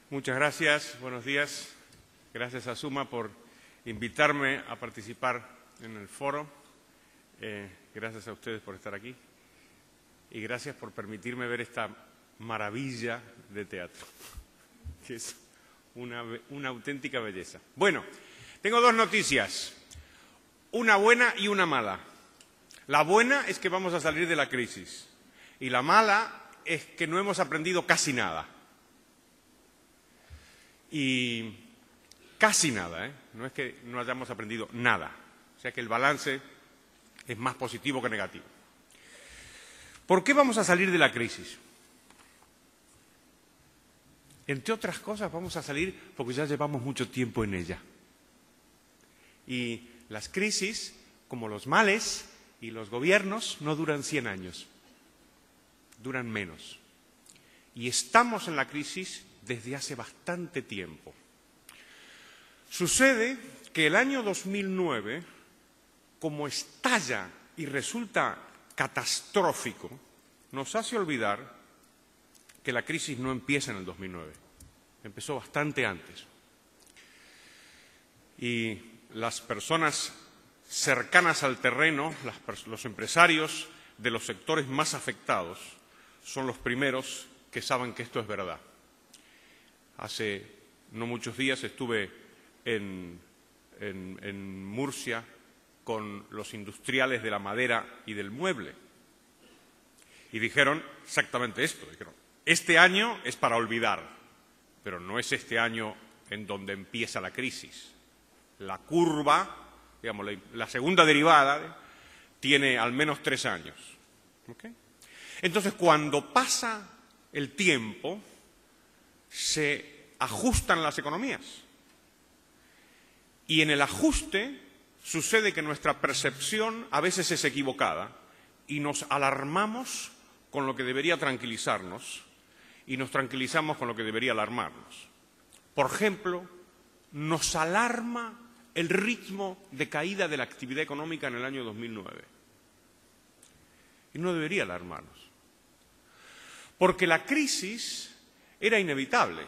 Muchas gracias, buenos días. Gracias a Suma por invitarme a participar en el foro. Gracias a ustedes por estar aquí y gracias por permitirme ver esta maravilla de teatro, que es una auténtica belleza. Bueno, tengo dos noticias, una buena y una mala. La buena es que vamos a salir de la crisis y la mala es que no hemos aprendido casi nada. Y casi nada, no es que no hayamos aprendido nada. O sea que el balance es más positivo que negativo. ¿Por qué vamos a salir de la crisis? Entre otras cosas vamos a salir porque ya llevamos mucho tiempo en ella. Y las crisis, como los males y los gobiernos, no duran 100 años, duran menos. Y estamos en la crisis desde hace bastante tiempo. Sucede que el año 2009, como estalla y resulta catastrófico, nos hace olvidar que la crisis no empieza en el 2009, empezó bastante antes. Y las personas cercanas al terreno, los empresarios de los sectores más afectados, son los primeros que saben que esto es verdad. Hace no muchos días estuve en Murcia con los industriales de la madera y del mueble y dijeron exactamente esto. Dijeron, este año es para olvidar, pero no es este año en donde empieza la crisis. La curva, digamos, la segunda derivada, tiene al menos 3 años. ¿Okay? Entonces, cuando pasa el tiempo, se ajustan las economías. Y en el ajuste sucede que nuestra percepción a veces es equivocada y nos alarmamos con lo que debería tranquilizarnos y nos tranquilizamos con lo que debería alarmarnos. Por ejemplo, nos alarma el ritmo de caída de la actividad económica en el año 2009. Y no debería alarmarnos. Porque la crisis era inevitable.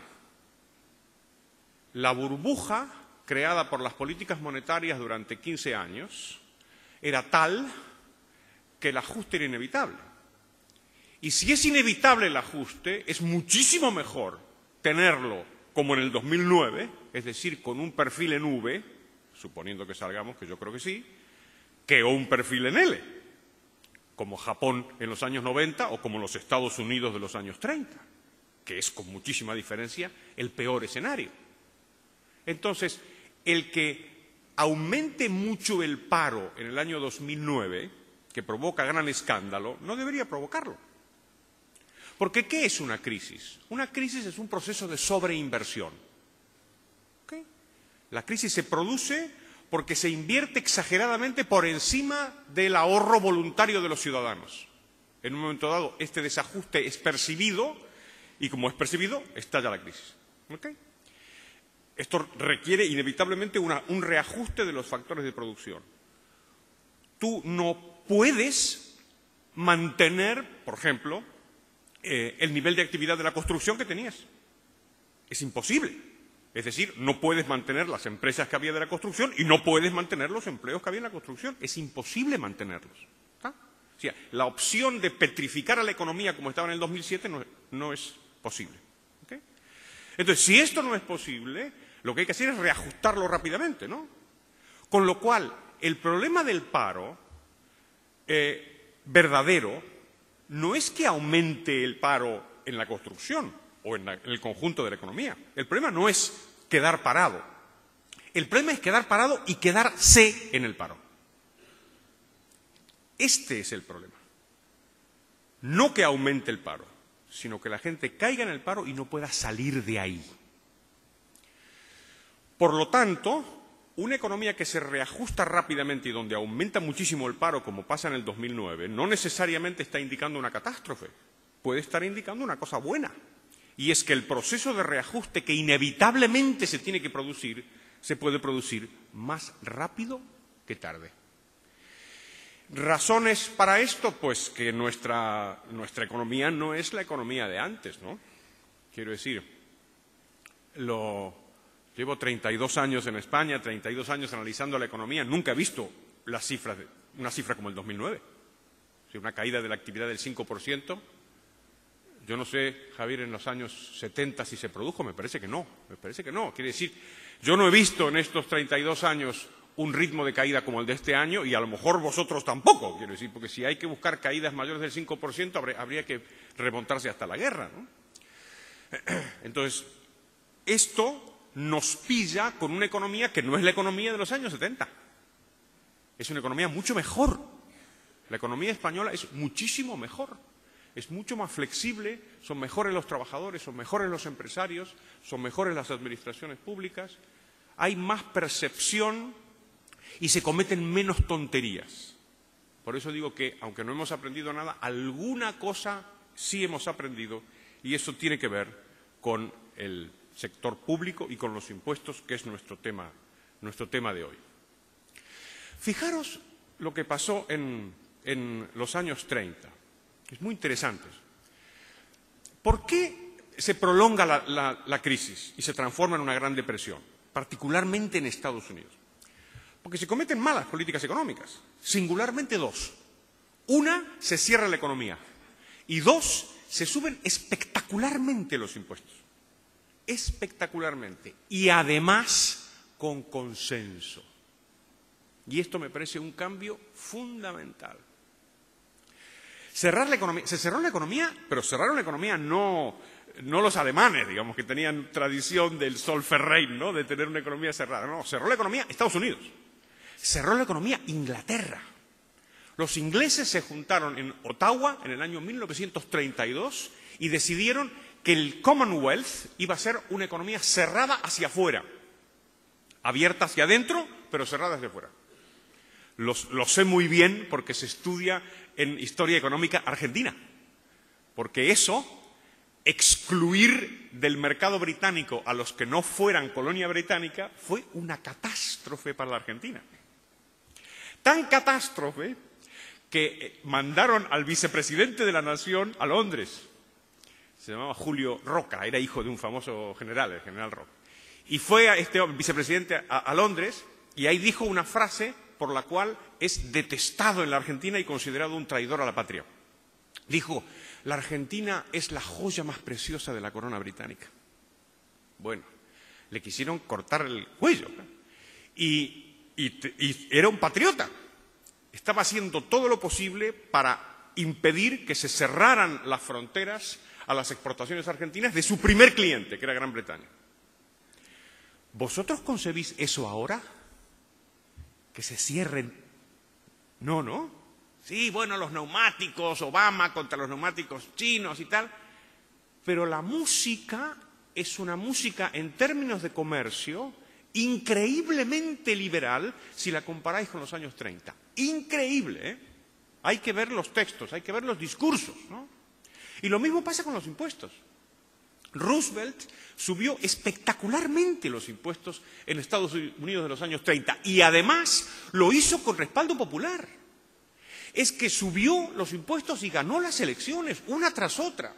La burbuja creada por las políticas monetarias durante 15 años era tal que el ajuste era inevitable. Y si es inevitable el ajuste, es muchísimo mejor tenerlo como en el 2009, es decir, con un perfil en V, suponiendo que salgamos, que yo creo que sí, que un perfil en L, como Japón en los años 90 o como los Estados Unidos de los años 30, que es con muchísima diferencia el peor escenario. Entonces, el que aumente mucho el paro en el año 2009, que provoca gran escándalo, no debería provocarlo. Porque ¿qué es una crisis? Una crisis es un proceso de sobreinversión. ¿Okay? La crisis se produce porque se invierte exageradamente por encima del ahorro voluntario de los ciudadanos. En un momento dado, este desajuste es percibido y como es percibido, estalla la crisis. ¿Okay? Esto requiere inevitablemente un reajuste de los factores de producción. Tú no puedes mantener, por ejemplo, el nivel de actividad de la construcción que tenías. Es imposible. Es decir, no puedes mantener las empresas que había de la construcción y no puedes mantener los empleos que había en la construcción. Es imposible mantenerlos. ¿Está? O sea, la opción de petrificar a la economía como estaba en el 2007 no es posible. ¿Okay? Entonces, si esto no es posible, lo que hay que hacer es reajustarlo rápidamente, ¿no? Con lo cual, el problema del paro verdadero no es que aumente el paro en la construcción o en el conjunto de la economía. El problema no es quedar parado. El problema es quedar parado y quedarse en el paro. Este es el problema. No que aumente el paro, sino que la gente caiga en el paro y no pueda salir de ahí. Por lo tanto, una economía que se reajusta rápidamente y donde aumenta muchísimo el paro, como pasa en el 2009, no necesariamente está indicando una catástrofe. Puede estar indicando una cosa buena. Y es que el proceso de reajuste que inevitablemente se tiene que producir, se puede producir más rápido que tarde. ¿Razones para esto? Pues que nuestra economía no es la economía de antes, ¿no? Quiero decir, llevo 32 años en España, 32 años analizando la economía, nunca he visto una cifra como el 2009. O sea, una caída de la actividad del 5%. Yo no sé, Javier, en los años 70 si se produjo, me parece que no. Quiere decir, yo no he visto en estos 32 años un ritmo de caída como el de este año y a lo mejor vosotros tampoco, quiero decir, porque si hay que buscar caídas mayores del 5% habría que remontarse hasta la guerra, ¿no? Entonces, esto nos pilla con una economía que no es la economía de los años 70. Es una economía mucho mejor. La economía española es muchísimo mejor. Es mucho más flexible, son mejores los trabajadores, son mejores los empresarios, son mejores las administraciones públicas. Hay más percepción y se cometen menos tonterías. Por eso digo que, aunque no hemos aprendido nada, alguna cosa sí hemos aprendido y eso tiene que ver con el sector público y con los impuestos, que es nuestro tema de hoy. Fijaros lo que pasó en los años 30. Es muy interesante. ¿Por qué se prolonga la crisis y se transforma en una gran depresión, particularmente en Estados Unidos? Porque se cometen malas políticas económicas, singularmente dos. Una, se cierra la economía. Y dos, se suben espectacularmente los impuestos. Espectacularmente. Y además con consenso. Y esto me parece un cambio fundamental. Cerrar la economía. Se cerró la economía, pero cerraron la economía no los alemanes, digamos, que tenían tradición del Zollverein, ¿no?, de tener una economía cerrada. No, cerró la economía Estados Unidos. Cerró la economía Inglaterra. Los ingleses se juntaron en Ottawa en el año 1932 y decidieron que el Commonwealth iba a ser una economía cerrada hacia afuera, abierta hacia adentro, pero cerrada hacia afuera. Lo sé muy bien porque se estudia en historia económica argentina, porque eso, excluir del mercado británico a los que no fueran colonia británica, fue una catástrofe para la Argentina. Tan catástrofe que mandaron al vicepresidente de la Nación a Londres. Se llamaba Julio Roca, era hijo de un famoso general, el general Roca. Y fue a este vicepresidente a Londres y ahí dijo una frase por la cual es detestado en la Argentina y considerado un traidor a la patria. Dijo, la Argentina es la joya más preciosa de la corona británica. Bueno, le quisieron cortar el cuello. Y era un patriota. Estaba haciendo todo lo posible para impedir que se cerraran las fronteras a las exportaciones argentinas de su primer cliente, que era Gran Bretaña. ¿Vosotros concebís eso ahora? ¿Que se cierren? No, ¿no? Sí, bueno, los neumáticos, Obama contra los neumáticos chinos y tal. Pero la música es una música en términos de comercio increíblemente liberal si la comparáis con los años 30. Increíble, ¿eh? Hay que ver los textos, hay que ver los discursos, ¿no? Y lo mismo pasa con los impuestos. Roosevelt subió espectacularmente los impuestos en Estados Unidos de los años 30 y además lo hizo con respaldo popular. Es que subió los impuestos y ganó las elecciones una tras otra.